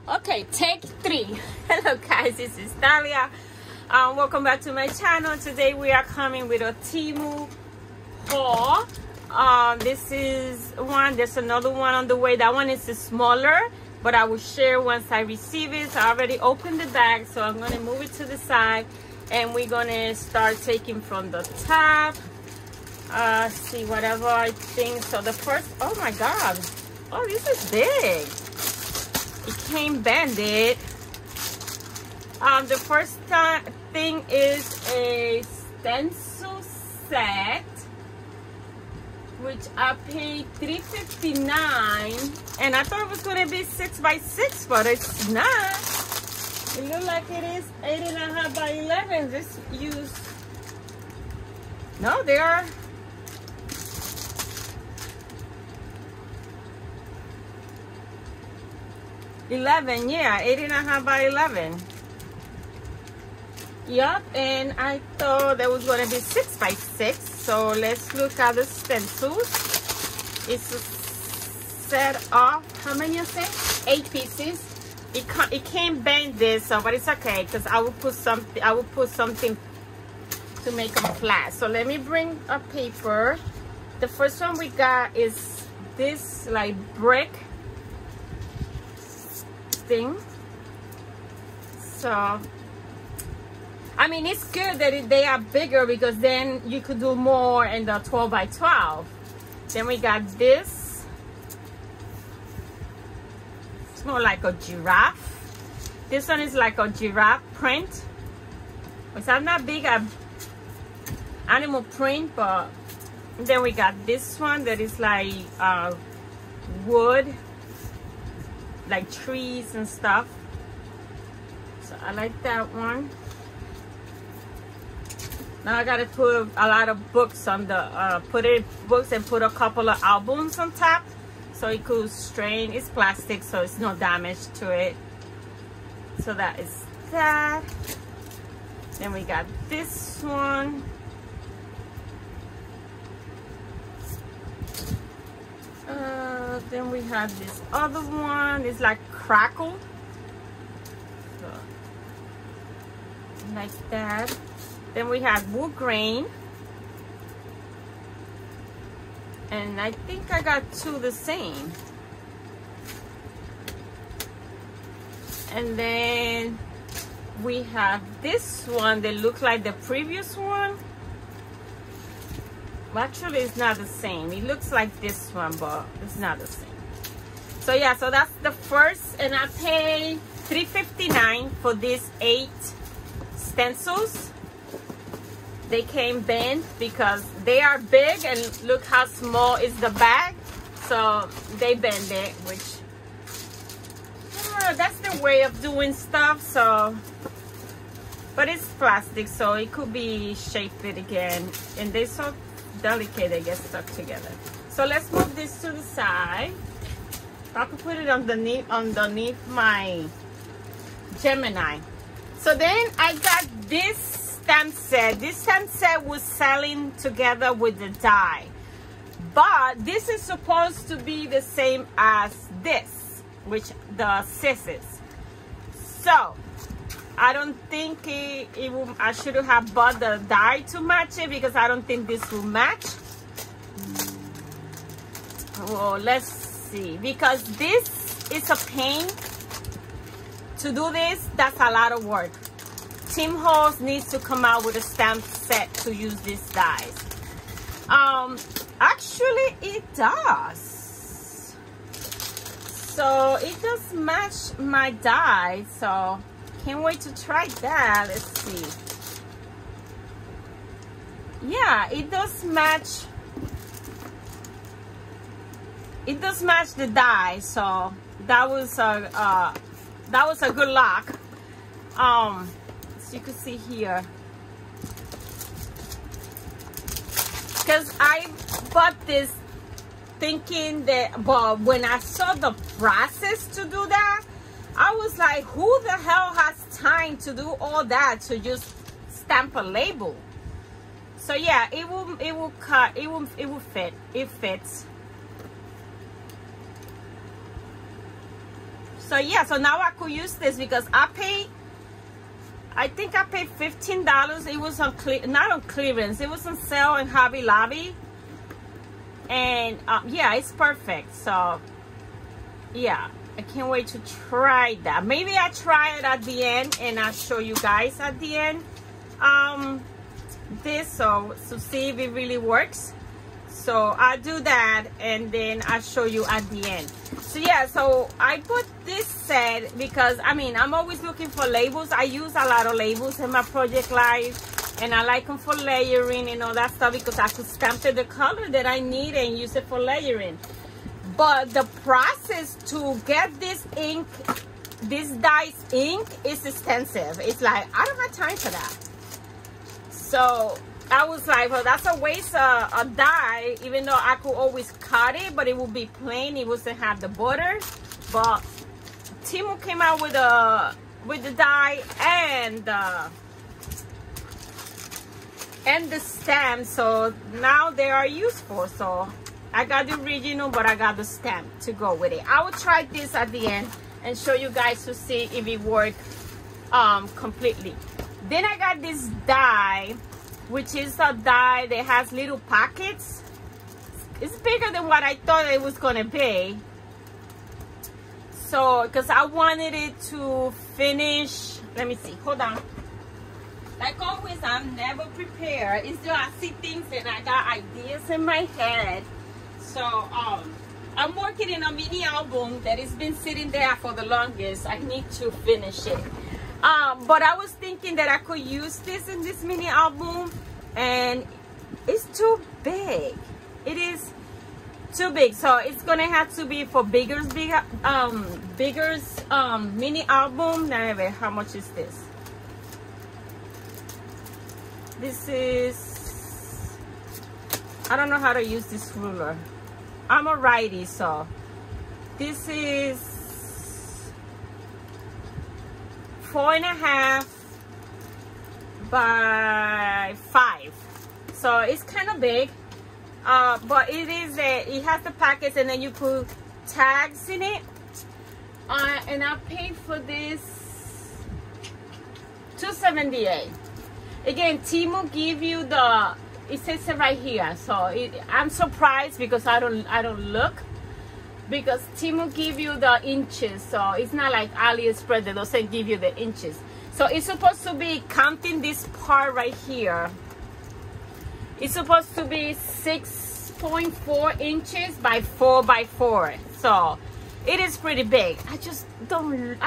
Okay, take 3. Hello guys, this is Talia. Welcome back to my channel. Today we are coming with a Temu haul. This is one. There's another one on the way. That one is smaller, but I will share once I receive it. So I already opened the bag, so I'm going to move it to the side and we're going to start taking from the top. See whatever I think. So the first, oh my god, oh, this is big. It came banded. The first thing is a stencil set, which I paid $3.59, and I thought it was going to be 6x6, but it's not. It looks like it is 8.5 by 11. Just use. No, they are. Yeah, 8.5 by 11. Yup, and I thought that was going to be 6x6. So let's look at the stencils. It's a set of, how many you say? 8 pieces. It can't bend this, so but it's okay because I will put something to make them flat. So let me bring a paper. The first one we got is this like brick thing. So I mean, it's good that they are bigger because then you could do more in the 12 by 12. Then we got this. It's more like a giraffe. This one is like a giraffe print. Which I'm not big at animal print, but then we got this one that is like wood, like trees and stuff. So I like that one. Now I gotta put a lot of books on the books and put a couple of albums on top so it could strain. It's plastic, so it's no damage to it. So that is that. Then we got this one. Then we have this other one. It's like crackle. So, like that. Then we have wood grain. And I think I got 2 the same. And then we have this one that looks like the previous one. Well, actually, it's not the same. It looks like this one, but it's not the same. So yeah, so that's the first. And I paid $3.59 for these 8 stencils. They came bent because they are big, and look how small is the bag. So they bend it, which that's the way of doing stuff. So, but it's plastic, so it could be shaped again, and they're so delicate they get stuck together. So let's move this to the side. I could put it underneath my Gemini. So then I got this stamp set. This stamp set was selling together with the die, but this is supposed to be the same as this, which the scissors. So I don't think I should have bought the die to match it because I don't think this will match. Well, let's see, because this is a pain to do this. That's a lot of work. Temu needs to come out with a stamp set to use these dies. Actually it does. So it does match my die, so can't wait to try that. Let's see. Yeah, it does match. It does match the die, so that was a good lock. You can see here, because I bought this thinking that, but when I saw the process to do that, I was like, who the hell has time to do all that to just stamp a label? So yeah, it will fit. It fits. So yeah, so now I could use this because I think I paid $15. It was on not on clearance, it was on sale in Hobby Lobby. And yeah, it's perfect. So yeah, I can't wait to try that. Maybe I'll try it at the end and I'll show you guys at the end this, so see if it really works. So I'll do that and then I'll show you at the end. So yeah, so I put this set because I mean I'm always looking for labels. I use a lot of labels in my project life, and I like them for layering and all that stuff because I could stamp it the color that I need and use it for layering. But the process to get this ink, this dyes ink, is extensive. It's like I don't have time for that. So I was like, well, that's a waste of a dye, even though I could always cut it, but it would be plain. It wouldn't have the border. But Temu came out with the dye and the stamp, so now they are useful. So I got the original, but I got the stamp to go with it. I will try this at the end and show you guys to see if it works completely. Then I got this dye, which is a dye that has little pockets. It's bigger than what I thought it was gonna be. So, because I wanted it to finish, let me see, hold on. Like always, I'm never prepared. It's just I see things and I got ideas in my head. So, I'm working in a mini album that has been sitting there for the longest. I need to finish it. But I was thinking that I could use this in this mini album, and it's too big. It is too big, so it's gonna have to be for bigger's mini album. Now, how much is this? This is, I don't know how to use this ruler. I'm a righty, so this is 4.5 by 5, so it's kind of big, but it has the packets, and then you put tags in it, and I paid for this $2.78. Again, Temu give you the, it says it right here, so I'm surprised because I don't look, because Temu give you the inches, so it's not like AliExpress that doesn't give you the inches. So it's supposed to be counting this part right here. It's supposed to be 6.4 inches by 4 by 4. So it is pretty big. I just don't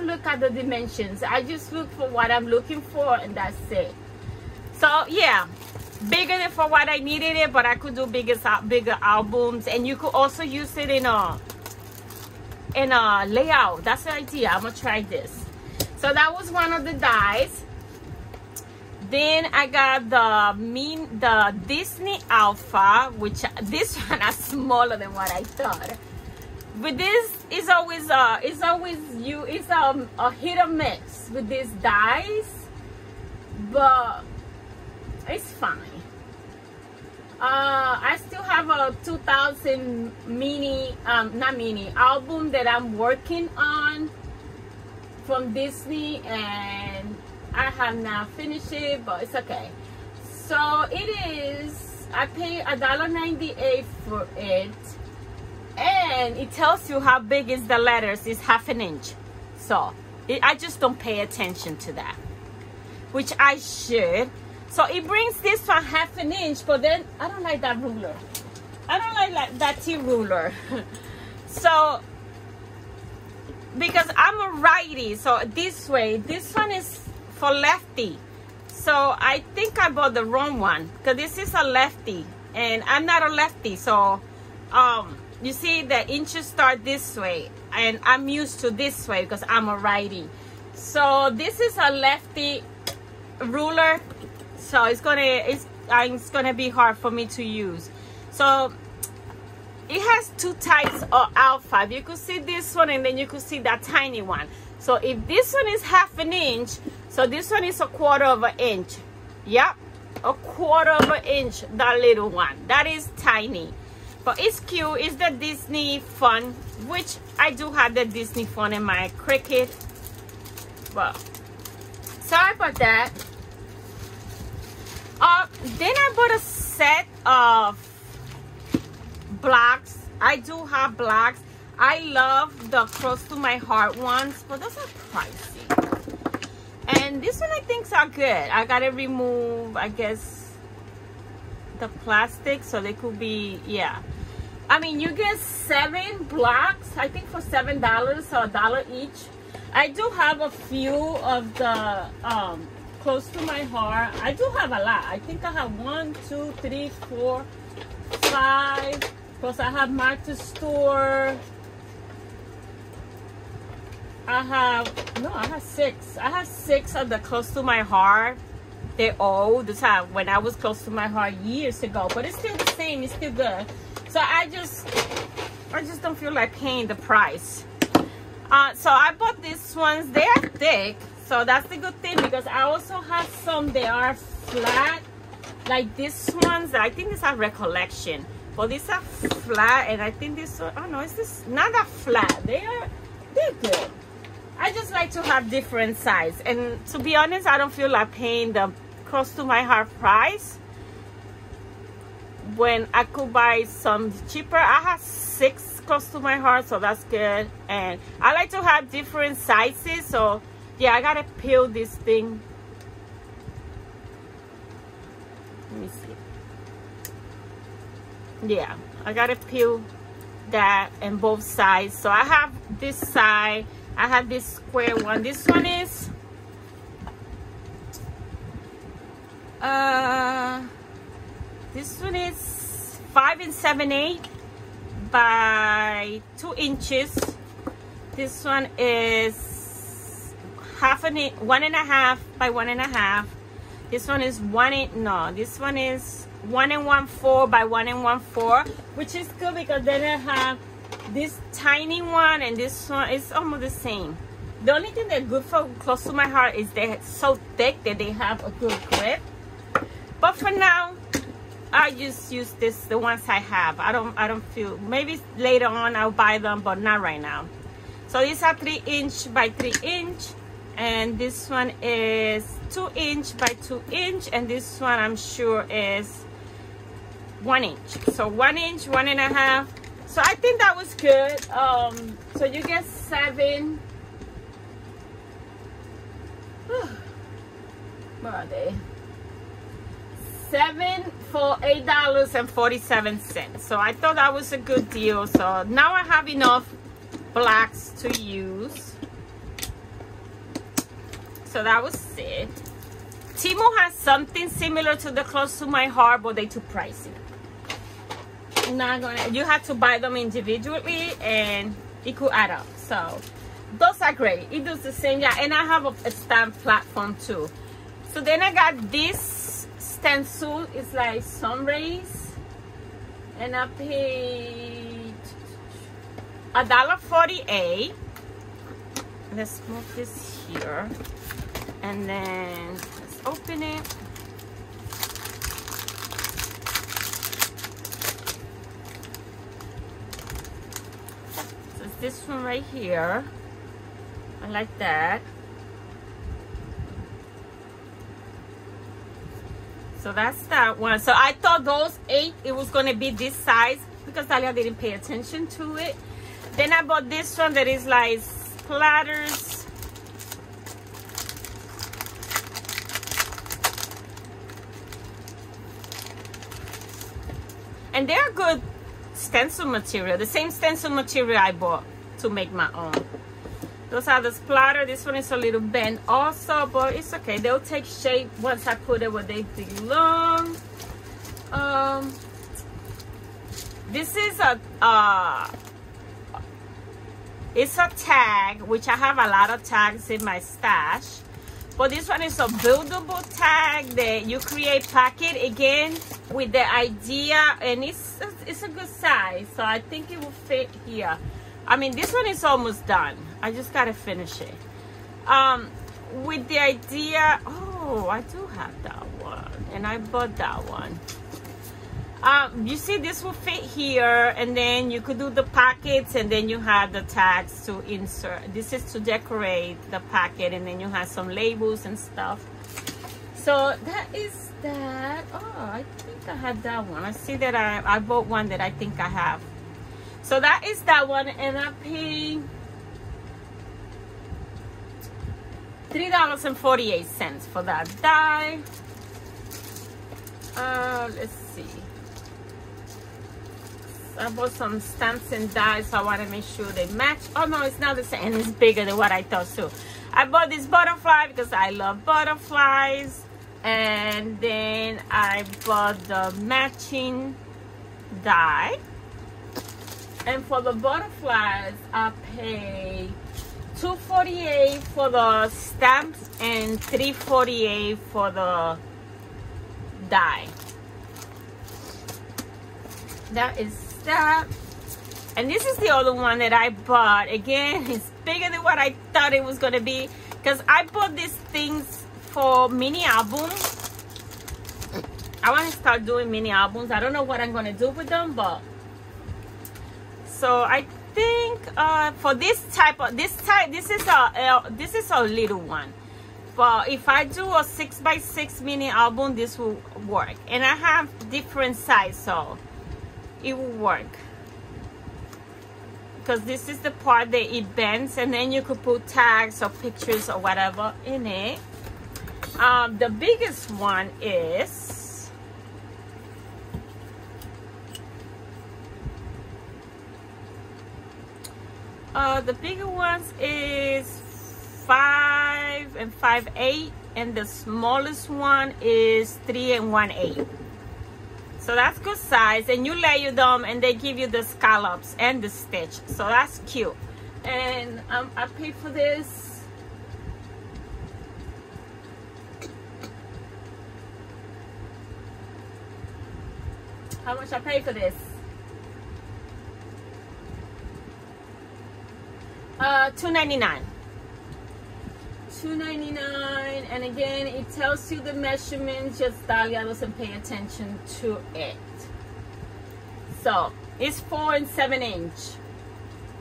look at the dimensions. I just look for what I'm looking for, and that's it. So yeah, bigger than for what I needed it, but I could do bigger albums, and you could also use it in a layout. That's the idea. I'm gonna try this. So that was one of the dyes. Then I got the Disney Alpha, which this one is smaller than what I thought. But this is always a hit or miss with these dyes, but it's fine. I still have a 2000 album that I'm working on from Disney, and I have not finished it, but it's okay. So it is, I paid $1.98 for it, and it tells you how big is the letters. It's 1/2 inch. So I just don't pay attention to that, which I should. So it brings this to 1/2 inch, but then I don't like that ruler. I don't like that T ruler. So, because I'm a righty, so this way, this one is for lefty. So I think I bought the wrong one, because this is a lefty, and I'm not a lefty. So, you see the inches start this way, and I'm used to this way because I'm a righty. So this is a lefty ruler. So it's gonna be hard for me to use. So it has two types of alpha. You could see this one, and then you could see that tiny one. So if this one is 1/2 inch, so this one is 1/4 inch. Yep, 1/4 inch, that little one. That is tiny. but it's cute. It's the Disney fun, which I do have the Disney fun in my Cricut. Well, so I bought that. Then I bought a set of blocks. I do have blocks. I love the Close to My Heart ones, but those are pricey. And this one I think are good. I gotta remove, I guess, the plastic, so they could be, yeah. I mean, you get 7 blocks, I think for $7 or $1 each. I do have a few of the Close to My Heart. I do have a lot. I think I have 1, 2, 3, 4, 5. Plus I have Mark to Store. I have 6. I have 6 of the Close to My Heart. They're old. This is when I was Close to My Heart years ago, but it's still the same. It's still good. So I just don't feel like paying the price. So I bought these ones. They are thick, so that's the good thing, because I also have some they are flat, like these ones. I think these are Recollection, but these are flat, and I think this one, oh no, it's this not that flat. They're good. I just like to have different size, and to be honest, I don't feel like paying the Close to My Heart price when I could buy some cheaper. I have 6 Close to My Heart, so that's good. And I like to have different sizes, so yeah, I gotta peel this thing. Let me see. Yeah, I gotta peel that and both sides. So I have this side, I have this square one. This one is this one is 5 7/8 by 2 inches. This one is 1.5 by 1.5. This one is 1 inch. No, this one is 1 1/4 by 1 1/4, which is good because then I have this tiny one, and this one is almost the same. The only thing they're good for Close to My Heart is they're so thick that they have a good grip. But for now, I just use the ones I have. I don't feel, maybe later on I'll buy them, but not right now. So these are 3 inch by 3 inch, and this one is 2 inch by 2 inch, and this one I'm sure is 1 inch. So 1 inch, 1.5. So I think that was good. So you get 7. Where are they? 7 for $8.47. So I thought that was a good deal. So now I have enough blocks to use. So that was it. Temu has something similar to the Close to My Heart, but they're too pricey. You have to buy them individually, and it could add up. So those are great. It does the same. Yeah, and I have a stamp platform too. So then I got this stencil. It's like sun rays, and I paid $1.48. Let's move this here, and then let's open it. So it's this one right here. I like that. So that's that one. So I thought those 8, it was going to be this size because Talia didn't pay attention to it. Then I bought this one that is like splatters. And they're good stencil material. The same stencil material I bought to make my own. Those are the splatter. This one is a little bent also, but it's okay. They'll take shape once I put it where they belong. This is it's a tag, which I have a lot of tags in my stash. But this one is a buildable tag that you create packet again with the idea, and it's a good size, so I think it will fit here. I mean, this one is almost done. I just gotta finish it. With the idea, oh, I do have that one, and I bought that one. You see, this will fit here, and then you could do the pockets, and then you have the tags to insert. This is to decorate the packet, and then you have some labels and stuff. So that is that. Oh, I think I had that one. I see that I bought one that I think I have. So that is that one, and I paid $3.48 for that die. Let's see. I bought some stamps and dies, so I want to make sure they match. Oh no, it's not the same, and it's bigger than what I thought too. I bought this butterfly because I love butterflies, and then I bought the matching die. And for the butterflies, I paid $2.48 for the stamps and $3.48 for the die. That is that. And this is the other one that I bought. Again, it's bigger than what I thought it was going to be, because I bought these things for mini albums. I want to start doing mini albums. I don't know what I'm going to do with them, but so I think for this is a little one. But if I do a 6x6 mini album, this will work. And I have different size, so it will work. Because this is the part that it bends, and then you could put tags or pictures or whatever in it. The biggest one is the bigger ones is 5 and 5/8, and the smallest one is 3 and 1/8. So that's good size, and you layer them, and they give you the scallops and the stitch. So that's cute. And I paid for this how much I paid for this? $2.99. $2.99, and again, it tells you the measurements, just Dahlia doesn't pay attention to it. So it's 4 and 7 inch,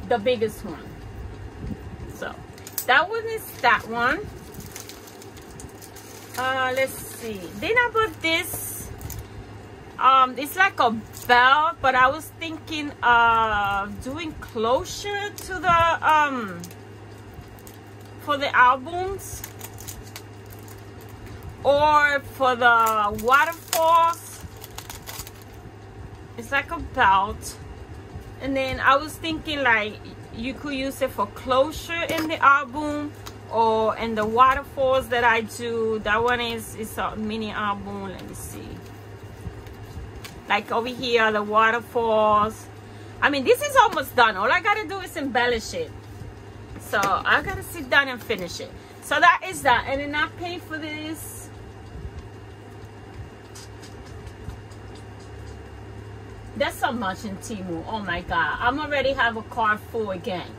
the biggest one. So that one is that one. Let's see, then I bought this. It's like a belt, but I was thinking of doing closure to the for the albums, or for the waterfalls. It's like a belt, and then I was thinking like you could use it for closure in the album, or in the waterfalls that I do. That one is a mini album. Let me see, like over here, the waterfalls. I mean, this is almost done. All I gotta do is embellish it. So I gotta sit down and finish it. So that is that. And then I paid for this. That's so much in Temu. Oh my God. I'm already have a cart full again.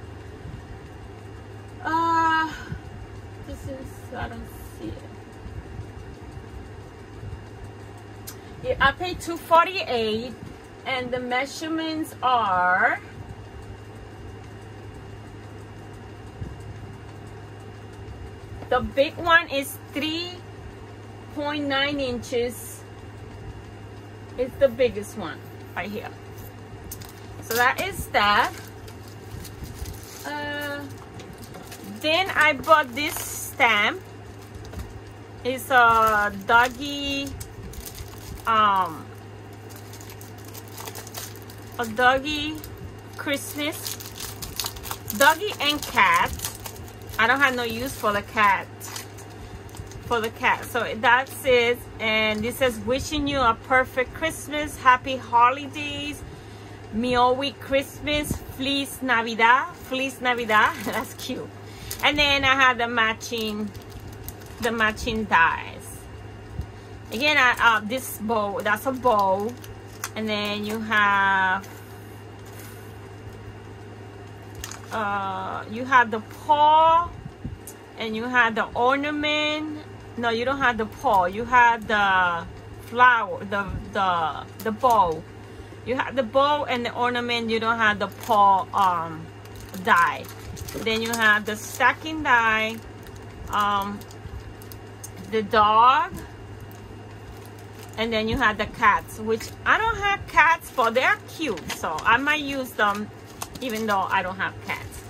This is, I don't see it. Yeah, I paid $2.48, and the measurements are the big one is 3.9 inches. It's the biggest one right here. So that is that. Then I bought this stamp. It's a doggy, Christmas, doggy and cat. I don't have no use for the cat. So that's it. And this says, wishing you a perfect Christmas, happy holidays, Merry Christmas, Feliz Navidad. That's cute. And then I have the matching dies. Again, this bow, that's a bow. And then you have the paw, and you have the ornament. No, you don't have the paw. You have the flower, the bow. You have the bow and the ornament. You don't have the paw die. Then you have the stacking die, the dog, and then you have the cats, which I don't have cats, but they're cute, so I might use them even though I don't have cats.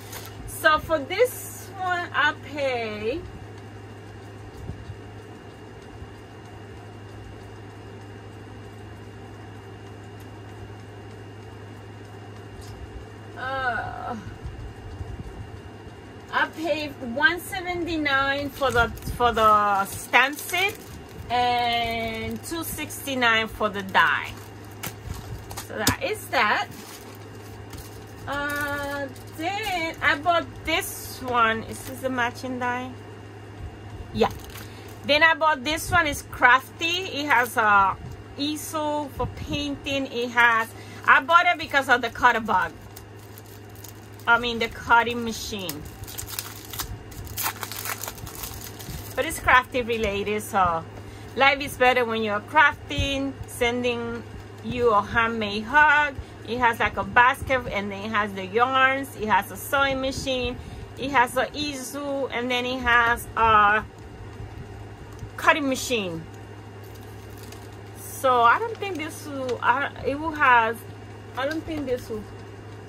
So for this one, I pay I paid $179 for the stamp set and $269 for the die. So that is that. Then I bought this one. Is this the matching die? Yeah. Then I bought this one. It's crafty. It has a easel for painting. I bought it because of the cutter bug. I mean the cutting machine. But it's crafty related, so life is better when you're crafting, sending you a handmade hug. It has like a basket, and then it has the yarns. It has a sewing machine. It has an easel, and then it has a cutting machine. So I don't think this will. I don't think this will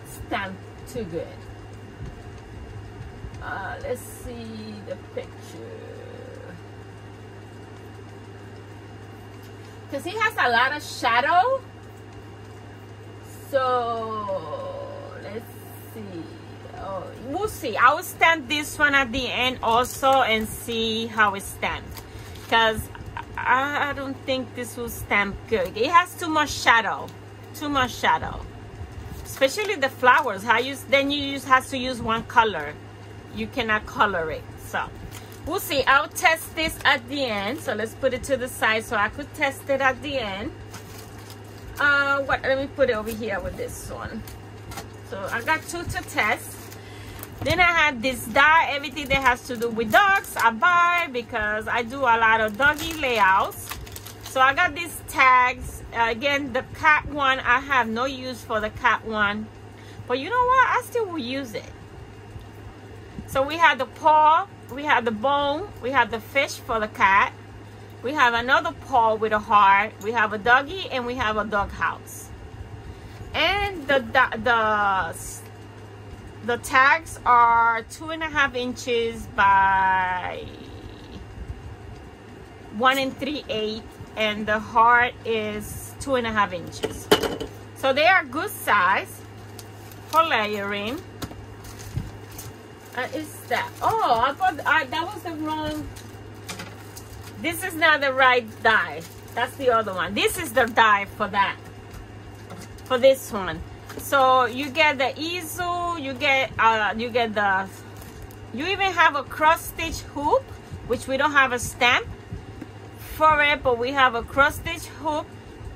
stand too good. Let's see the picture. Because it has a lot of shadow. So let's see. Oh, we'll see. I will stamp this one at the end also and see how it stands. Because I don't think this will stamp good. It has too much shadow. Too much shadow. Especially the flowers. Then you have to use one color. You cannot color it. So we'll see. I'll test this at the end. So let's put it to the side so I could test it at the end. Let me put it over here with this one. So I got two to test. Then I had this die, everything that has to do with dogs I buy because I do a lot of doggy layouts. So I got these tags. Again, the cat one, I have no use for the cat one. But you know what? I still will use it. So we have the paw, we have the bone, we have the fish for the cat. We have another paw with a heart. We have a doggy and we have a dog house. And the tags are 2.5 inches by 1 3/8, and the heart is 2.5 inches. So they are good size for layering. Is that? Oh, I thought that was the wrong. This is not the right die. That's the other one. This is the die for that. For this one. So you get the easel. You get you even have a cross stitch hoop, which we don't have a stamp for it, but we have a cross stitch hoop.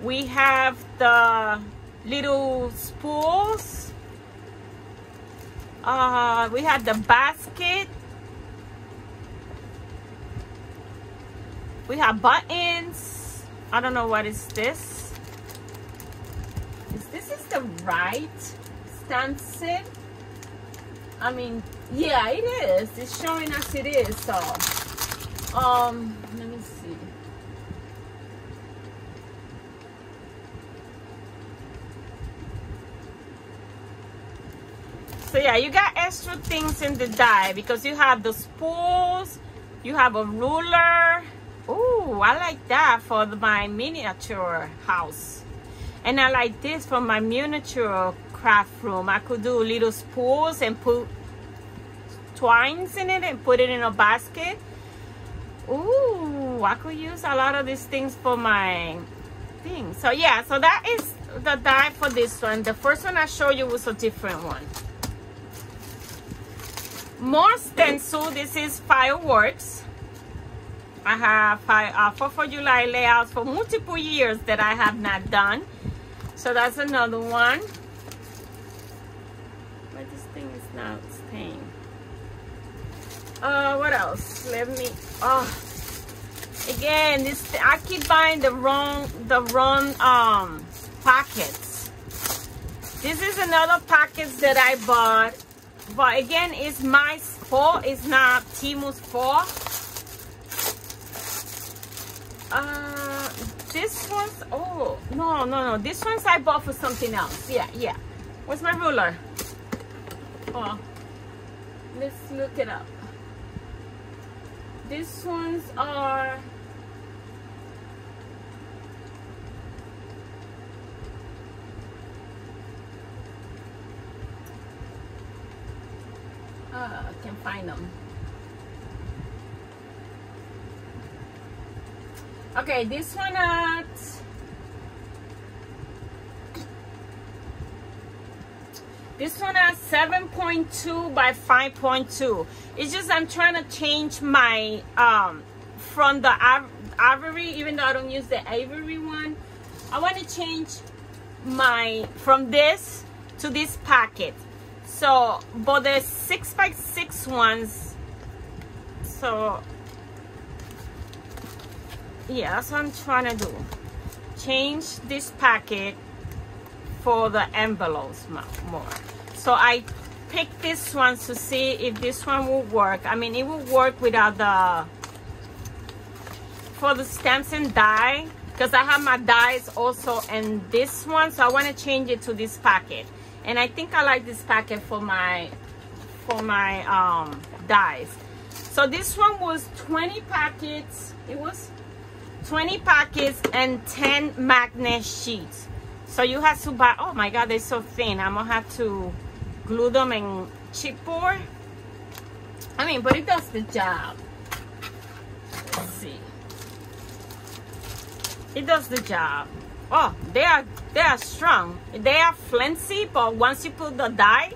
We have the little spools. We have the basket. We have buttons. I don't know what is this. This is the right stamp set. I mean, yeah, it is. It's showing us it is. So, let me see. So yeah, you got extra things in the die because you have the spools, you have a ruler. Oh, I like that for my miniature house. And I like this for my miniature craft room. I could do little spools and put twines in it and put it in a basket. Ooh, I could use a lot of these things for my thing. So yeah, so that is the die for this one. The first one I showed you was a different one. More stencil. This is fireworks. I have 4th of July layouts for multiple years that I have not done. So that's another one. But this thing is not staying. What else? Let me, Again, this I keep buying the wrong packets. This is another package that I bought, but again, it's my fault. It's not Temu's fault. This one's, oh no, this one's I bought for something else. Yeah. Where's my ruler? Oh, let's look it up. These ones are I can't find them. Okay, this one at this one at 7.2 by 5.2. It's just I'm trying to change my from the ivory, even though I don't use the ivory one. I want to change my from this to this packet. So, but the 6x6 ones. So, yeah, that's what I'm trying to do. Change this packet for the envelopes more. So I picked this one to see if this one will work. I mean, it will work without the for the stamps and die, because I have my dies also in this one. So I want to change it to this packet. And I think I like this packet for my dies. So this one was 20 packets. It was 20 packets and 10 magnet sheets. So you have to buy, oh my God, they're so thin. I'm gonna have to glue them in chipboard. I mean, but it does the job. Let's see. It does the job. Oh, they are strong. They are flimsy, but once you put the die,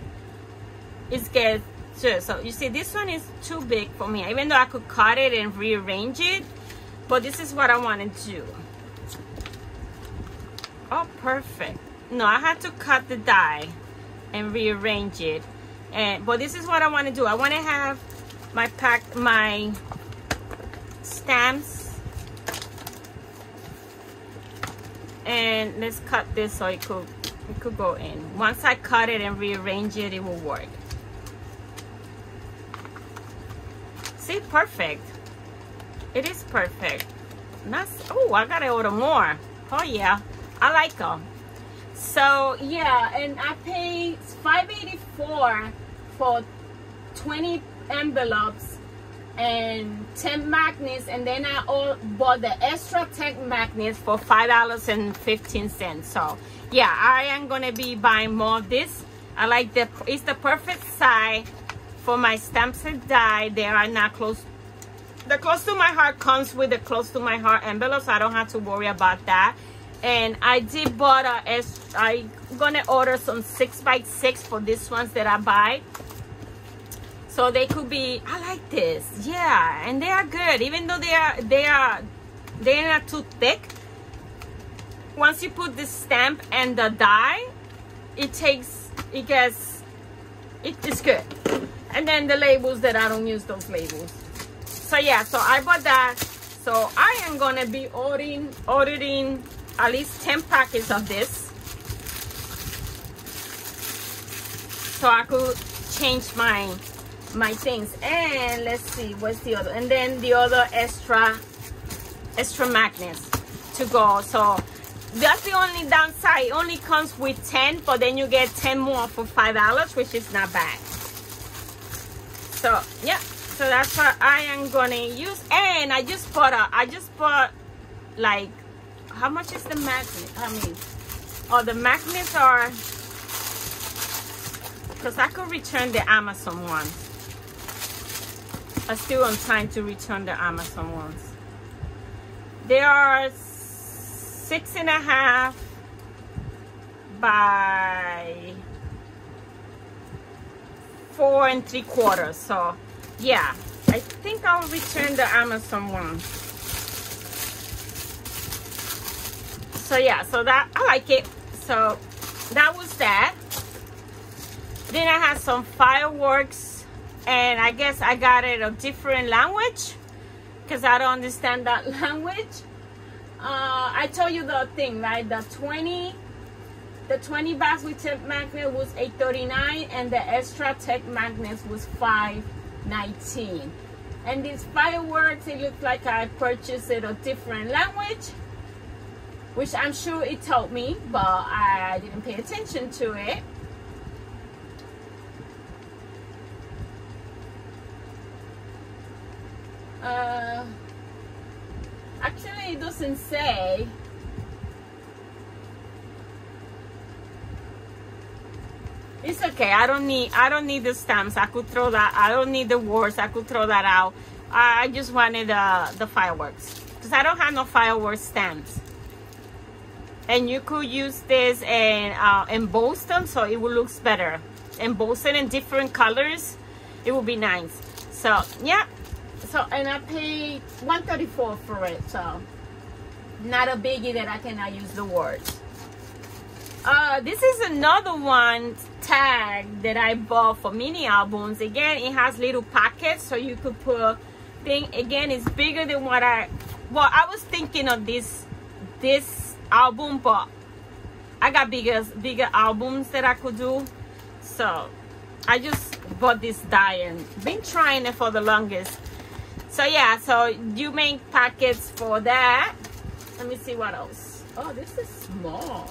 it gets sure. So you see, this one is too big for me. Even though I could cut it and rearrange it, but this is what I want to do. Oh, perfect. No, I had to cut the die and rearrange it. But this is what I want to do. I want to have my stamps. And let's cut this so it could go in. Once I cut it and rearrange it, it will work. See, perfect. It is perfect. Nice. Oh, I gotta order more. Oh yeah, I like them. So yeah, and I paid $5.84 for 20 envelopes and 10 magnets, and then I bought the extra 10 magnets for $5.15. So yeah, I am gonna be buying more of this. I like it's the perfect size for my stamps and die. They are not close. The close to my heart comes with the close to my heart envelope, so I don't have to worry about that. And I did bought I'm gonna order some 6x6 for these ones that I buy. So they could be, I like this, yeah, and they are good, even though they're not too thick. Once you put the stamp and the die, it's good. And then the labels that I don't use those labels. So yeah, so I bought that. So I am gonna be ordering at least 10 packets of this, so I could change my things. And let's see, what's the other, and then the other extra magnets to go. So that's the only downside. It only comes with 10, but then you get 10 more for $5, which is not bad. So yeah, so that's what I am gonna use. And I just bought like, how much is the magnet? I mean, oh, the magnets are, because I could return the Amazon ones. I'm still on time to return the Amazon ones. They are 6.5 by 4 3/4. So yeah, I think I'll return the Amazon one. So yeah, so that I like it. So that was that. Then I had some fireworks, and I guess I got it a different language, because I don't understand that language. I told you the thing, right? The 20 bags with tech magnet was $8.39, and the extra tech magnets was $5.19. And these fireworks, it looked like I purchased it a different language, which I'm sure it told me, but I didn't pay attention to it. Actually, it doesn't say. It's okay. I don't need the stamps. I could throw that. I don't need the words. I could throw that out. I just wanted the fireworks, because I don't have no fireworks stamps. And you could use this and emboss them, so it will look better. Emboss it in different colors. It will be nice. So yeah. So, and I paid $134 for it, so not a biggie that I cannot use the words. This is another one tag that I bought for mini albums. Again, it has little pockets, so you could put thing. Again, it's bigger than what I was thinking of this album, but I got bigger albums that I could do. So I just bought this die and been trying it for the longest. So yeah, so you make packets for that. Let me see what else. Oh, this is small.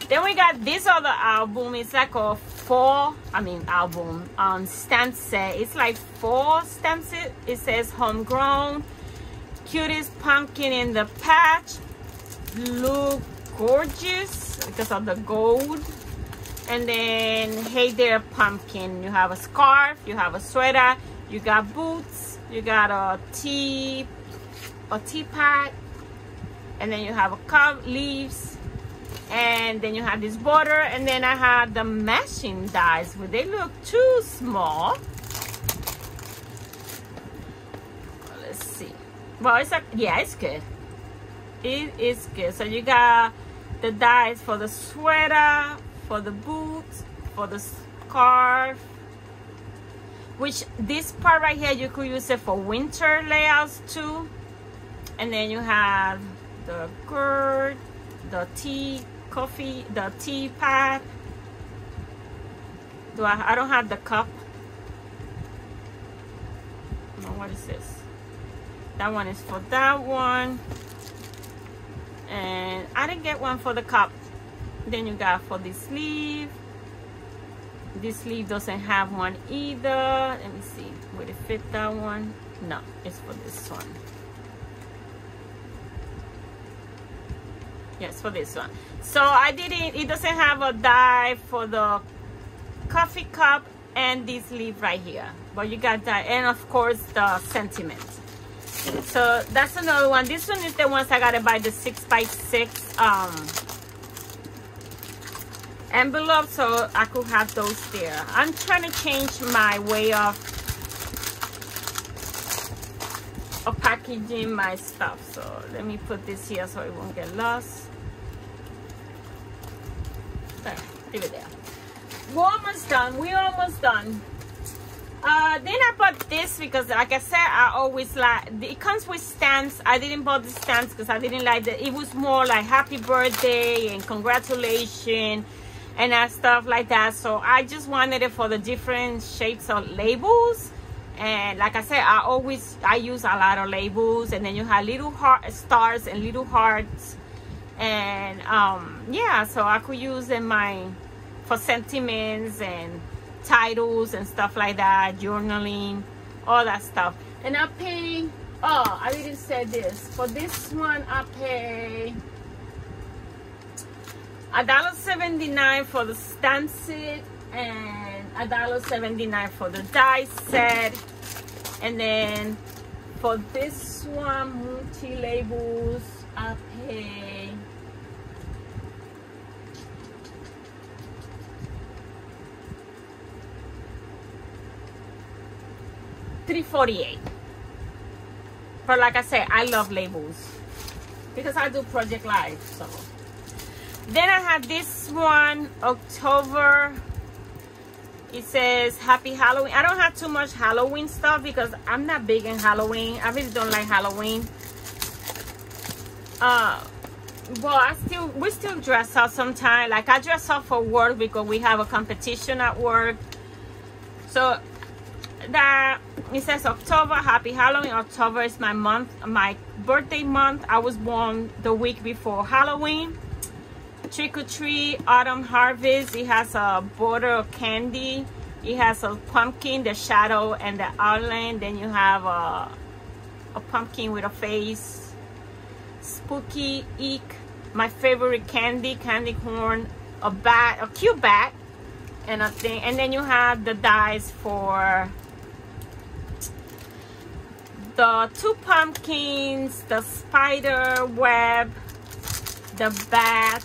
Then we got this other album. It's like a album stamp set. It's like 4 stamps. It says homegrown, cutest pumpkin in the patch, look gorgeous because of the gold. And then hey there pumpkin. You have a scarf, you have a sweater, you got boots, you got a teapot, and then you have a cup, leaves, and then you have this border. And then I have the matching dies, but they look too small. Let's see. Well, it's like, yeah, it's good. It is good. So you got the dies for the sweater, for the boots, for the scarf, which this part right here, you could use it for winter layouts too. And then you have the gourd, the teapot. I don't have the cup. No, what is this? That one is for that one. And I didn't get one for the cup. Then you got for the sleeve. This sleeve doesn't have one either. Let me see. Would it fit that one? No, it's for this one. Yes, for this one. So I didn't, it doesn't have a die for the coffee cup and this sleeve right here. But you got that, and of course the sentiment. So that's another one. This one is the ones I gotta buy, the 6x6 envelope, so I could have those there. I'm trying to change my way of packaging my stuff, so let me put this here so it won't get lost. There, leave it there. We're almost done. Then I bought this because, like I said, I always like it comes with stamps. I didn't buy the stamps because I didn't like that. It was more like happy birthday and congratulations and stuff like that. So I just wanted it for the different shapes of labels. And like I said, I use a lot of labels. And then you have little heart stars and little hearts. And yeah, so I could use them for sentiments and titles and stuff like that, journaling, all that stuff. And I pay, oh, I didn't say this. For this one, I pay $1.79 for the stamp set and $1.79 for the die set. And then for this one, multi-labels, I pay $3.48. But like I said, I love labels because I do Project Life. So then I have this one, October It says Happy Halloween. I don't have too much Halloween stuff because I'm not big in Halloween. I really don't like Halloween. Well, we still dress up sometimes. Like I dress up for work because we have a competition at work. So that it says October, Happy Halloween. October is my month, my birthday month. I was born the week before Halloween. Trick or treat, autumn harvest. It has a border of candy. It has a pumpkin, the shadow, and the outline. Then you have a pumpkin with a face. Spooky eek, my favorite candy corn, a bat, a cute bat, and a thing. And then you have the dice for the 2 pumpkins, the spider web, the bat.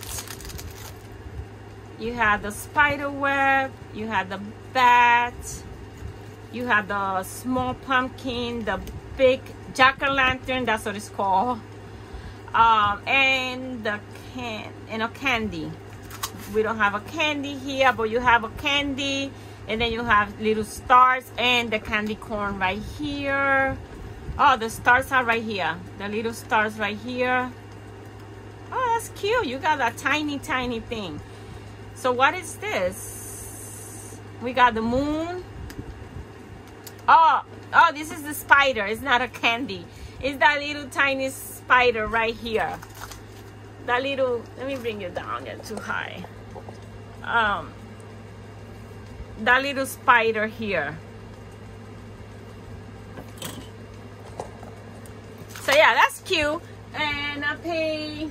You have the spider web, you have the bat, you have the small pumpkin, the big jack-o'-lantern, that's what it's called, and a candy. We don't have a candy here, but you have a candy, and then you have little stars and the candy corn right here. Oh, the stars are right here. The little stars right here. Oh, that's cute. You got a tiny thing. So what is this? We got the moon. Oh, this is the spider. It's not a candy. It's that little tiny spider right here. That little, let me bring you down. You're too high. That little spider here. So yeah, that's cute. And I pay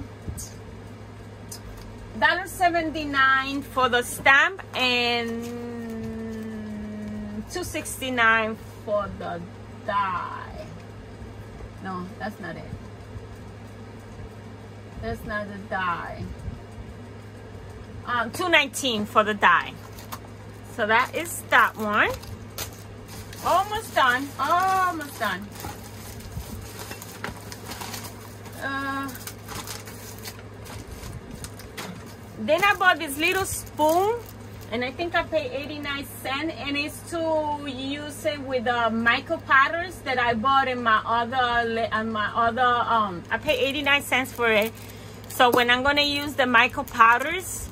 $1.79 for the stamp and $2.69 for the die. No, that's not it. That's not the die. $2.19 for the die. So that is that one. Almost done. Almost done. Then I bought this little spoon, and I think I paid 89 cents, and it's to use it with the micro powders that I bought in my other, I paid 89 cents for it. So when I'm gonna use the micro powders,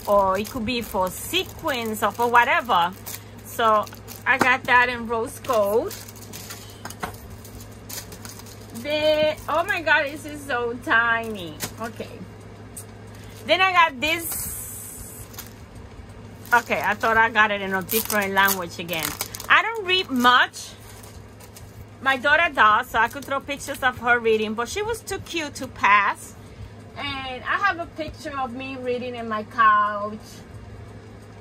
or it could be for sequins or for whatever. So I got that in rose gold. Then, oh my God, this is so tiny. Okay. Then I got this. Okay, I thought I got it in a different language again. I don't read much. My daughter does, so I could throw pictures of her reading, but she was too cute to pass. And I have a picture of me reading in my couch.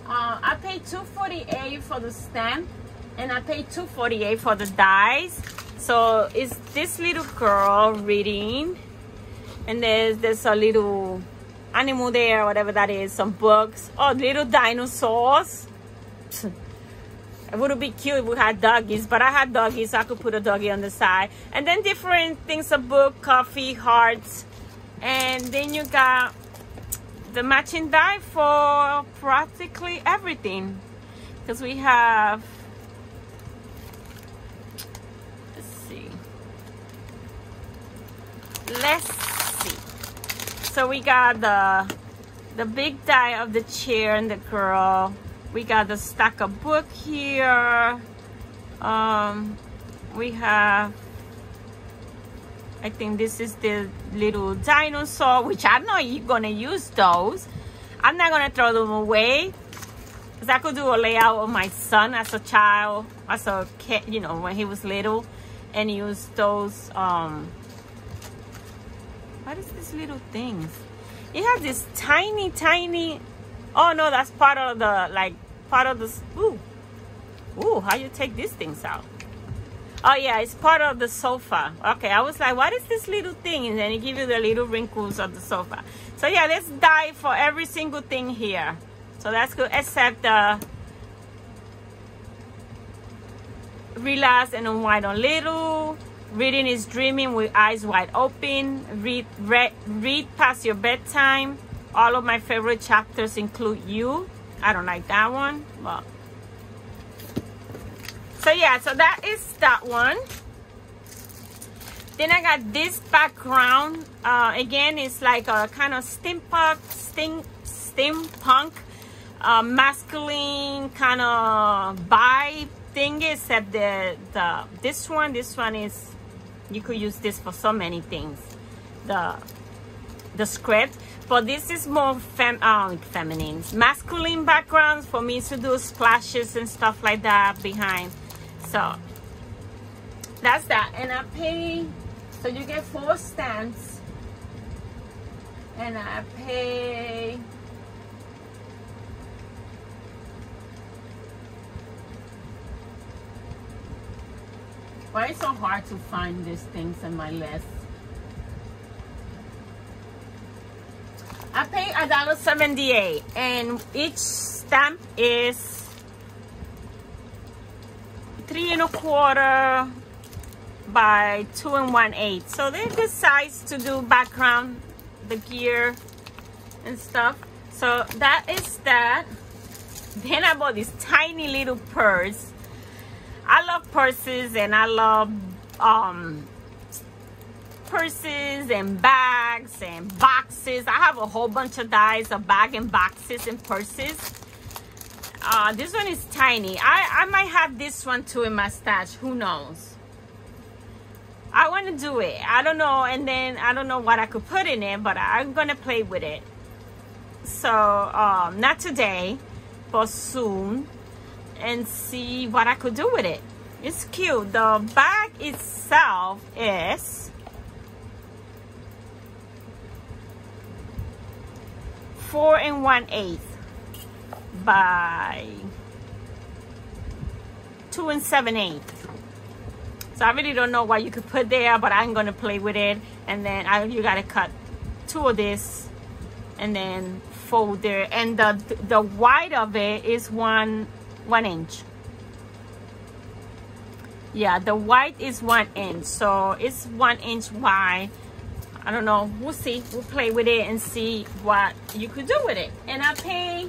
I paid $2.48 for the stamp, and I paid $2.48 for the dies. So it's this little girl reading, and there's a little animal there, whatever that is, some books. Oh, little dinosaurs. It would be cute if we had doggies, but I had doggies, so I could put a doggy on the side. And then different things, a book, coffee, hearts. And then you got the matching die for practically everything. Because we have, let's see. So we got the big die of the chair and the girl. We got the stack of book here. We have, I think this is the little dinosaur, which I know you're gonna use those. I'm not gonna throw them away, because I could do a layout of my son as a child, as a kid, you know, when he was little, and use those. What is this little things? It has this tiny, oh no, that's part of the, like, part of the, ooh, how you take these things out? Oh yeah, it's part of the sofa. Okay, I was like, what is this little thing? And then it gives you the little wrinkles of the sofa. So yeah, let's die for every single thing here. So that's good, except the relax and unwind a little. Reading is dreaming with eyes wide open. Read past your bedtime. All of my favorite chapters include you. I don't like that one, but So yeah, so that is that one. Then I got this background. Again, it's like a kind of steampunk, masculine kind of vibe thing, except this one is, you could use this for so many things. The script, but this is more feminine, masculine backgrounds for me to do splashes and stuff like that behind. So that's that. And I pay, so you get 4 stamps, and I pay why it's so hard to find these things in my list. I pay $1.78, and each stamp is 3 1/4 by 2 1/8. So they're good size to do background, the gear and stuff. So that is that. Then I bought this tiny little purse. I love purses, and I love purses and bags and boxes. I have a whole bunch of dies of bag and boxes and purses. This one is tiny. I might have this one too in my stash. Who knows? I want to do it. I don't know. And then I don't know what I could put in it, but I'm going to play with it. So not today, but soon, and see what I could do with it. It's cute. The bag itself is 4 1/8 by 2 7/8. So I really don't know what you could put there, but I'm gonna play with it. And then you gotta cut 2 of this and then fold there. And the wide of it is 1 inch. Yeah, the wide is 1 inch, so it's 1 inch wide. I don't know, we'll see. We'll play with it and see what you could do with it. And I pay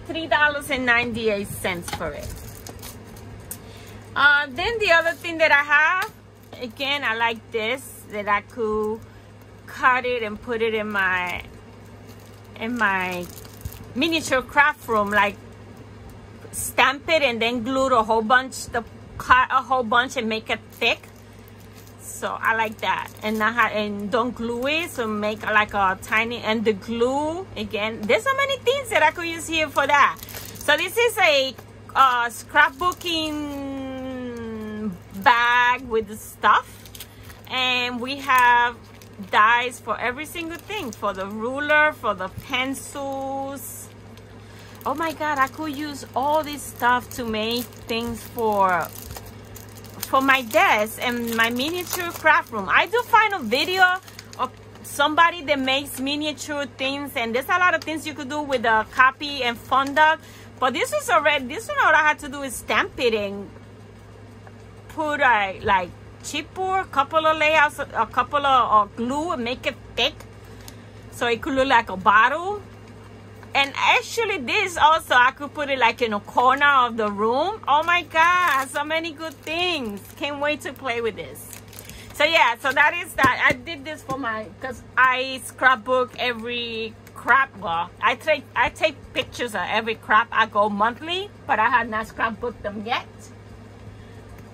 $3.98 for it. Then the other thing that I have, again, I like this, that I could cut it and put it in my miniature craft room, like stamp it and then glue a whole bunch, cut a whole bunch and make it thick. So I like that. And don't glue it, so make like a tiny, and the glue, again, there's so many things that I could use here for that. So this is a scrapbooking bag with the stuff, and we have dies for every single thing, for the ruler, for the pencils. Oh my god, I could use all this stuff to make things for my desk and my miniature craft room. I do find a video of somebody that makes miniature things, and there's a lot of things you could do with a copy and fondant. But this one, all I had to do is stamp it and put like chipboard, a couple of layouts, a couple of glue, and make it thick so it could look like a bottle. And actually this also, I could put it like in a corner of the room. Oh my god, so many good things. Can't wait to play with this. So yeah, so that is that. I did this for because I scrapbook every crap. Well, I take pictures of every crap I go monthly, but I had not scrapbooked them yet.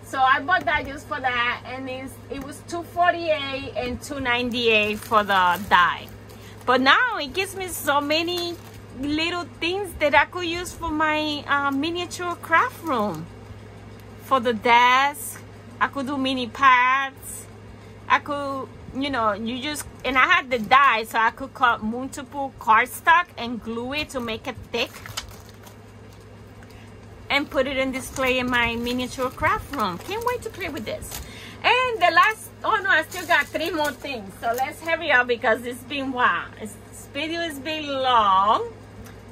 So I bought that just for that, and it was $2.48 and $2.98 for the die. But now it gives me so many little things that I could use for my miniature craft room. For the desk, I could do mini pads. I could, you know, and I had the die, so I could cut multiple cardstock and glue it to make it thick and put it in display in my miniature craft room. Can't wait to play with this. And the last, oh no, I still got 3 more things. So let's hurry up because it's been wow. This video has been long,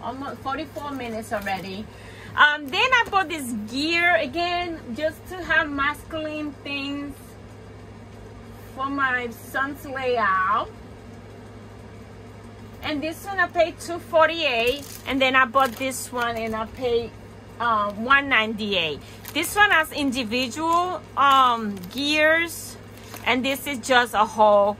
almost 44 minutes already. Then I bought this gear again, just to have masculine things for my son's layout. And this one I paid $248, and then I bought this one and I paid $198. This one has individual gears, and this is just a whole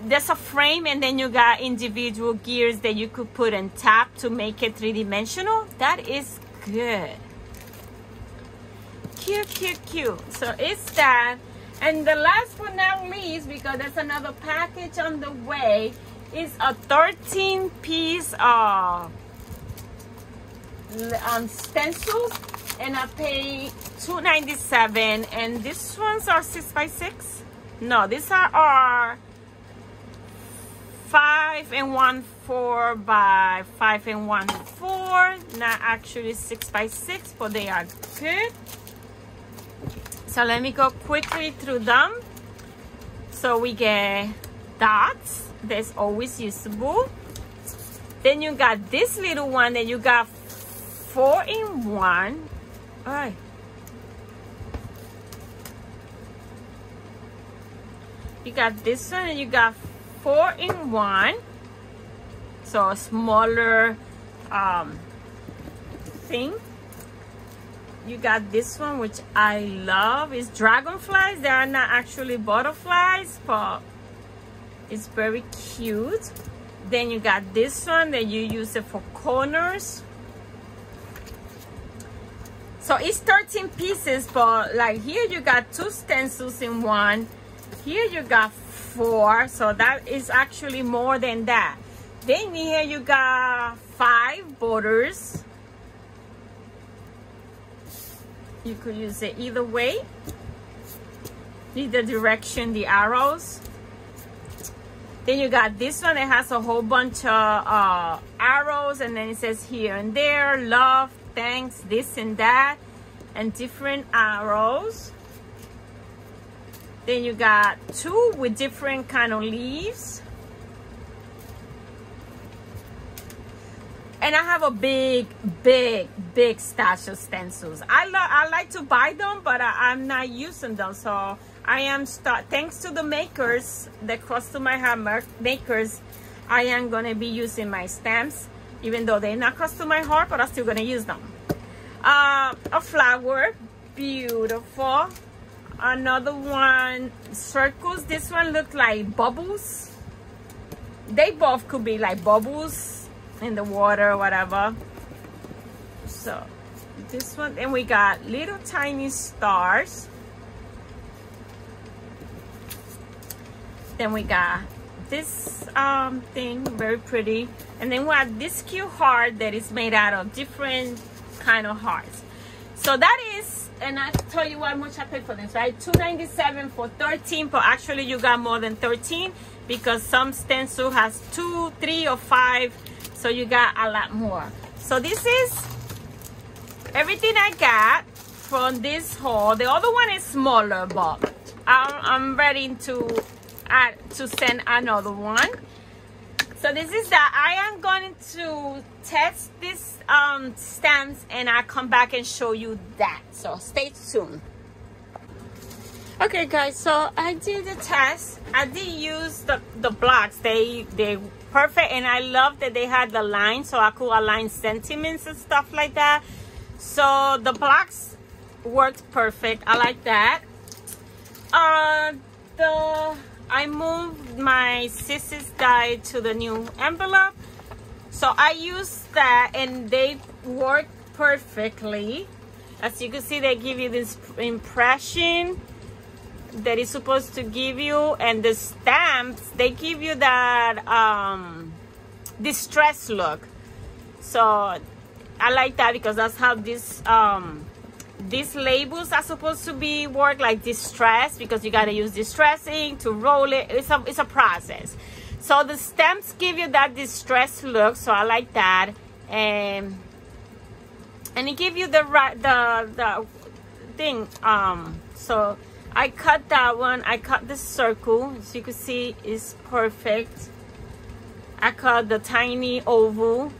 there's a frame, and then you got individual gears that you could put and tap to make it three-dimensional. That is good. Cute, cute, cute. So it's that. And the last but not least, because there's another package on the way, is a 13-piece stencils, and I paid $297. And these ones are 6x6. No, these are 5 1/4 by 5 1/4. Not actually 6x6, but they are good. So let me go quickly through them. So we get dots. That's always usable. Then you got this little one that you got 4-in-1. All right. You got this one and you got 4-in-1. So a smaller thing. You got this one, which I love. It's dragonflies. They are not actually butterflies, but it's very cute. Then you got this one that you use it for corners. So it's 13 pieces, but like here you got 2 stencils in one. Here you got 4, so that is actually more than that. Then here you got 5 borders. You could use it either way, either direction, the arrows. Then you got this one that has a whole bunch of arrows, and then it says here and there, love, thanks, this and that, and different arrows. Then you got 2 with different kind of leaves. And I have a big stash of stencils. I like to buy them, but I'm not using them. So I am thanks to the makers, the customer makers, I am gonna be using my stamps, even though they're not close to my heart, but I'm still gonna use them. A flower, beautiful. Another one, circles. This one looks like bubbles. They both could be like bubbles in the water or whatever. So this one, and we got little tiny stars. Then we got this thing, very pretty. And then we have this cute heart that is made out of different kind of hearts. So that is, and I tell you how much I paid for this, right? $297 for 13, but actually you got more than 13 because some stencil has 2, 3, or 5. So you got a lot more. So this is everything I got from this haul. The other one is smaller, but I'm ready to send another one. So this is that. I am going to test this stamps, and I'll come back and show you that. So stay tuned. Okay guys, so I did the test. I did use the blocks. They perfect, and I love that they had the line, so I could align sentiments and stuff like that. So the blocks worked perfect. I like that. I moved my Sissy's die to the new envelope, so I used that, and they work perfectly. As you can see, they give you this impression that is supposed to give you, and the stamps, they give you that distress look. So I like that because that's how these labels are supposed to be work, like distress, because you got to use distressing to roll it. It's a process. So the stamps give you that distress look, so I like that. And it give you the thing. So I cut that one. I cut the circle, as you can see, is perfect. I cut the tiny oval.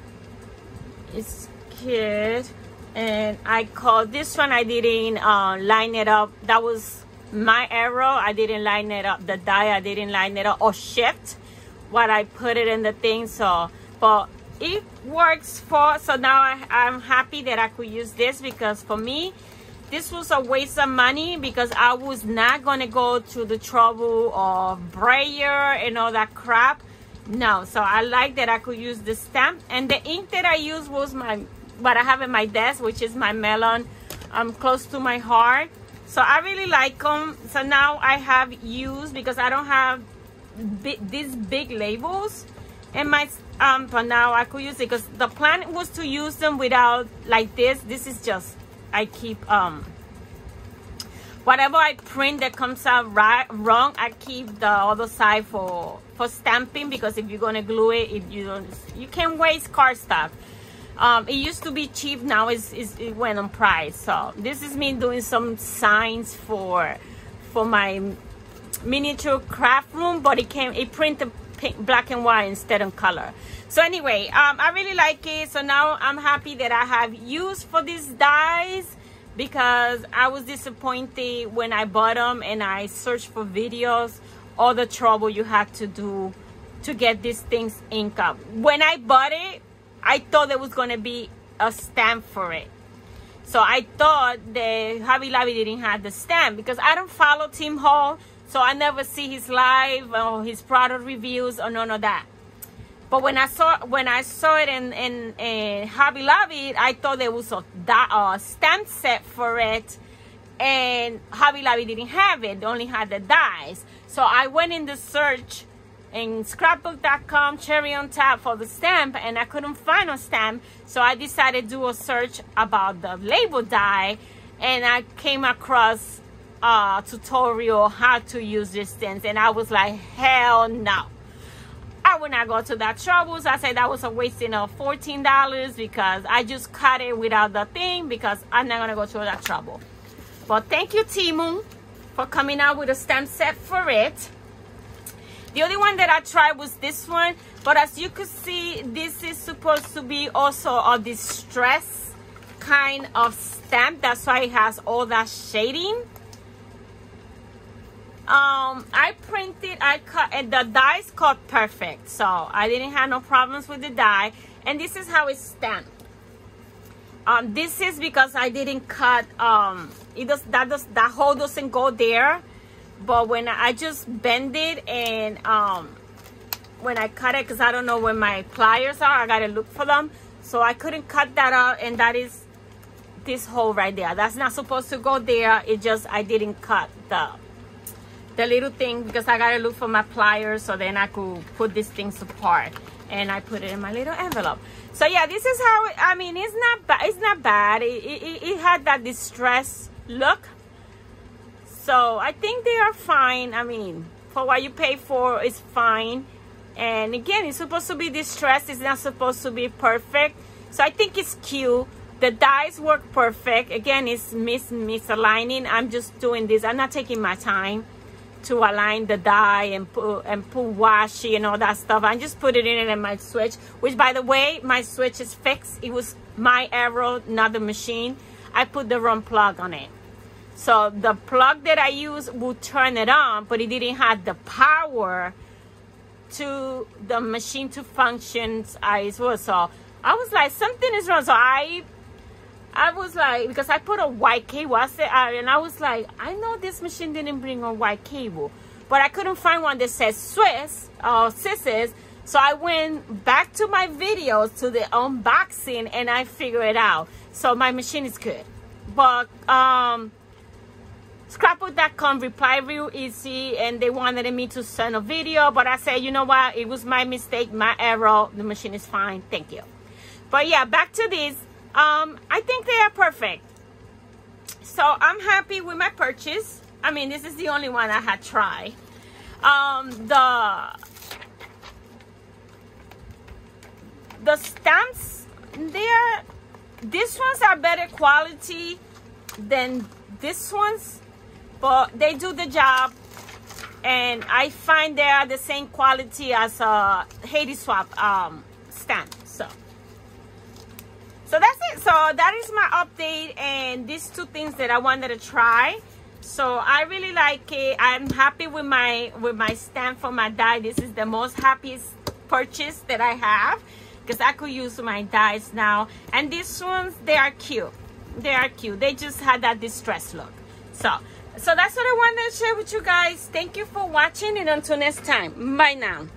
It's cute. And I cut this one. I didn't line it up. That was my arrow, I didn't line it up, the die, I didn't line it up or shift what I put it in the thing. So, but it works for, so now I'm happy that I could use this, because for me, this was a waste of money, because I was not going to go to the trouble of brayer and all that crap. No, so I like that I could use the stamp. And the ink that I used was what I have in my desk, which is my melon, close to my heart. So I really like them. So now I have used, because I don't have these big labels in my, but now I could use it, because the plan was to use them without like this. This is just, I keep whatever I print that comes out wrong, I keep the other side for stamping, because if you're gonna glue it, you can't waste card stuff. It used to be cheap, now it went on price. So this is me doing some signs for my miniature craft room, but it printed black and white instead of color. So anyway, I really like it. So now I'm happy that I have used for these dies, because I was disappointed when I bought them and I searched for videos, all the trouble you had to do to get these things inked up. When I bought it, I thought there was going to be a stamp for it. So I thought that Hobby Lobby didn't have the stamp, because I don't follow Tim Hall, so I never see his live or his product reviews or none of that. But when I saw it in Hobby Lobby, I thought there was a stamp set for it, and Hobby Lobby didn't have it. They only had the dies. So I went in the search in scrapbook.com, cherry on top, for the stamp, and I couldn't find a stamp. So I decided to do a search about the label die, and I came across a tutorial how to use these things, and I was like, hell no. I would not go to that trouble. So I said that was a wasting of $14, because I just cut it without the thing, because I'm not gonna go through that trouble. But thank you, Temu, for coming out with a stamp set for it. The only one that I tried was this one, but as you can see, this is supposed to be also a distress kind of stamp. That's why it has all that shading. I printed, I cut, and the dies cut perfect, so I didn't have no problems with the die. And this is how it's stamped. This is because I didn't cut, that hole doesn't go there, but when I just bend it, and when I cut it, because I don't know where my pliers are, I gotta look for them, so I couldn't cut that out. And that is this hole right there. That's not supposed to go there. It just, I didn't cut the little thing, because I gotta look for my pliers, so then I could put these things apart, and I put it in my little envelope. So yeah, this is how it, I mean, it's not bad. It had that distress look, so I think they are fine. I mean, for what you pay for, it's fine. And again, it's supposed to be distressed, it's not supposed to be perfect, so I think it's cute. The dies work perfect. Again, it's misaligning. I'm just doing this, I'm not taking my time to align the die and put washi and all that stuff. I just put it in my switch, which, by the way, my switch is fixed. It was my arrow, not the machine. I put the wrong plug on it, so the plug that I used would turn it on, but it didn't have the power to the machine to function as well. So I was like, something is wrong. So I was like, because I put a white cable, and I was like, I know this machine didn't bring a white cable, but I couldn't find one that says Swiss or Sisses. So I went back to my videos, to the unboxing, and I figured it out. So my machine is good. But scrapbook.com reply real easy, and they wanted me to send a video, but I said, you know what, it was my mistake, my error, the machine is fine, thank you. But yeah, back to this. I think they are perfect. So I'm happy with my purchase. I mean, this is the only one I had tried. The stamps, these ones are better quality than this ones, but they do the job, and I find they are the same quality as a Haiti Swap stamp. So that's it. So that is my update, and these two things that I wanted to try. So I really like it. I'm happy with my stand for my die. This is the most happiest purchase that I have, because I could use my dies now. And these ones, they are cute. They are cute. They just had that distressed look. So that's what I wanted to share with you guys. Thank you for watching, and until next time, bye now.